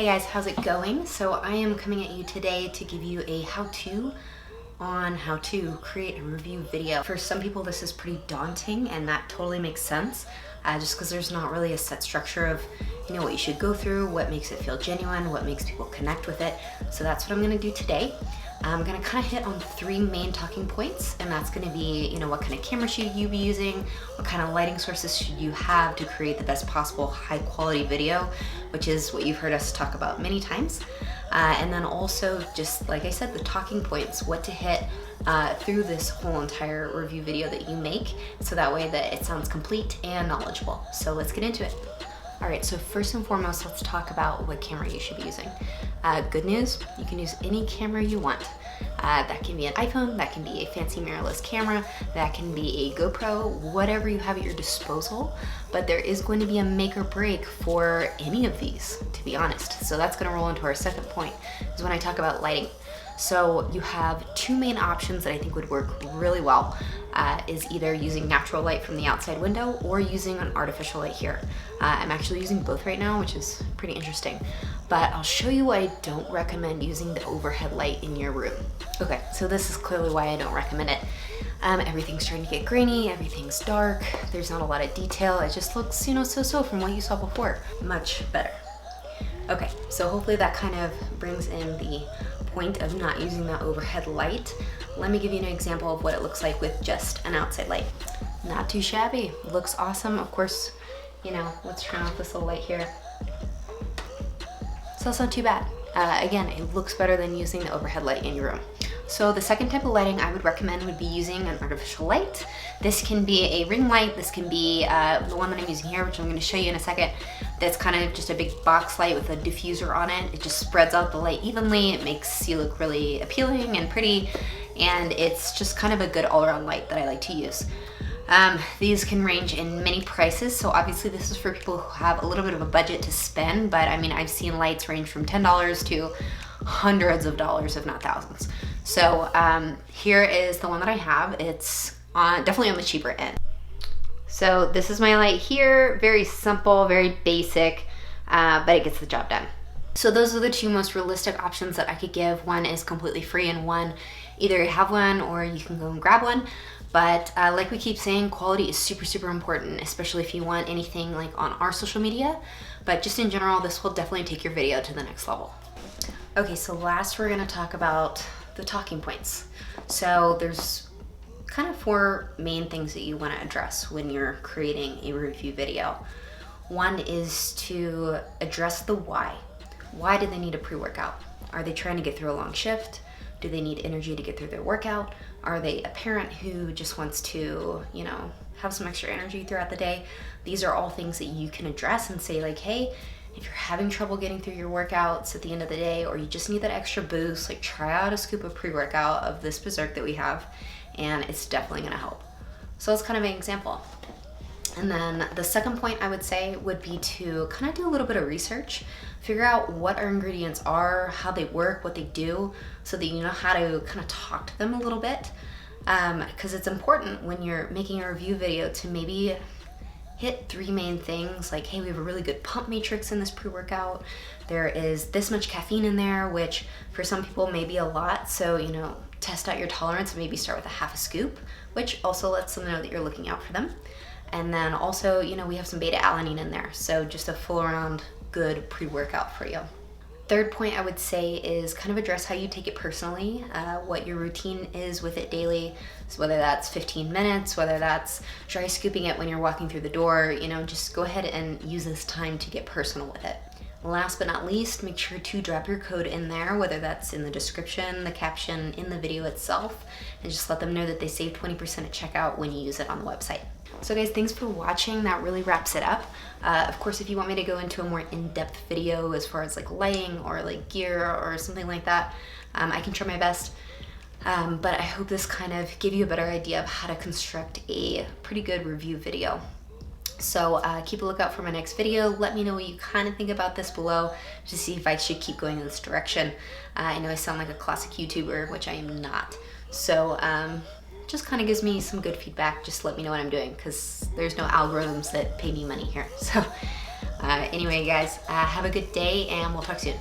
Hey guys, how's it going? So I am coming at you today to give you a how-to on how to create a review video. For some people this is pretty daunting, and that totally makes sense, just because there's not really a set structure of what you should go through, what makes it feel genuine, what makes people connect with it. So that's what I'm going to do today. I'm going to kind of hit on 3 main talking points, and that's going to be what kind of camera should you be using, what kind of lighting sources should you have to create the best possible high quality video, which is what you've heard us talk about many times. And then also, just like I said, the talking points, what to hit through this whole entire review video that you make, so that way that it sounds complete and knowledgeable. So let's get into it. All right, so first and foremost, let's talk about what camera you should be using. Good news, you can use any camera you want. That can be an iPhone, that can be a fancy mirrorless camera, that can be a GoPro, whatever you have at your disposal. But there is going to be a make or break for any of these, to be honest. So that's gonna roll into our second point, is when I talk about lighting. So you have 2 main options that I think would work really well, is either using natural light from the outside window or using an artificial light here. I'm actually using both right now, which is pretty interesting. But I'll show you why I don't recommend using the overhead light in your room. Okay, so this is clearly why I don't recommend it. Everything's starting to get grainy, everything's dark, there's not a lot of detail, it just looks, so-so from what you saw before. Much better. Okay, so hopefully that kind of brings in the point of not using that overhead light. Let me give you an example of what it looks like with just an outside light. Not too shabby, looks awesome. Of course, let's turn off this little light here. So that's not too bad. Again, it looks better than using the overhead light in your room. So the second type of lighting I would recommend would be using an artificial light. This can be a ring light, this can be the one that I'm using here, which I'm gonna show you in a second. That's kind of just a big box light with a diffuser on it. It just spreads out the light evenly. It makes you look really appealing and pretty, and it's just kind of a good all-around light that I like to use. These can range in many prices, so obviously this is for people who have a little bit of a budget to spend, but I mean, I've seen lights range from $10 to hundreds of dollars, if not thousands. So here is the one that I have. It's definitely on the cheaper end. So this is my light here, very simple, very basic, but it gets the job done. So those are the 2 most realistic options that I could give. One is completely free, and one, either you have one or you can go and grab one. But like we keep saying, quality is super, super important, especially if you want anything like on our social media. But just in general, this will definitely take your video to the next level. Okay, so last we're gonna talk about the talking points. So there's kind of 4 main things that you wanna address when you're creating a review video. One is to address the why. Why do they need a pre-workout? Are they trying to get through a long shift? Do they need energy to get through their workout? Are they a parent who just wants to, have some extra energy throughout the day? These are all things that you can address and say like, hey, if you're having trouble getting through your workouts at the end of the day, or you just need that extra boost, like try out a scoop of pre-workout of this Berserk that we have, and it's definitely gonna help. So that's kind of an example. And then the second point I would say would be to kind of do a little bit of research, figure out what our ingredients are, how they work, what they do, so that you know how to kind of talk to them a little bit. Because it's important when you're making a review video to maybe hit 3 main things, like, hey, we have a really good pump matrix in this pre-workout. There is this much caffeine in there, which for some people may be a lot. So, test out your tolerance and maybe start with a half a scoop, which also lets them know that you're looking out for them. And then also, we have some beta-alanine in there. So just a full around good pre-workout for you. Third point I would say is kind of address how you take it personally, what your routine is with it daily. So whether that's 15 minutes, whether that's dry scooping it when you're walking through the door, just go ahead and use this time to get personal with it. Last but not least, make sure to drop your code in there, whether that's in the description, the caption, in the video itself, and just let them know that they save 20% at checkout when you use it on the website. So guys, thanks for watching. That really wraps it up. Of course, if you want me to go into a more in-depth video as far as like lighting or like gear or something like that, I can try my best. But I hope this kind of gave you a better idea of how to construct a pretty good review video. So keep a lookout for my next video. Let me know what you kind of think about this below to see if I should keep going in this direction. I know I sound like a classic YouTuber, which I am not. So just kind of gives me some good feedback. Just let me know what I'm doing, because there's no algorithms that pay me money here. So Anyway, guys, have a good day and we'll talk soon.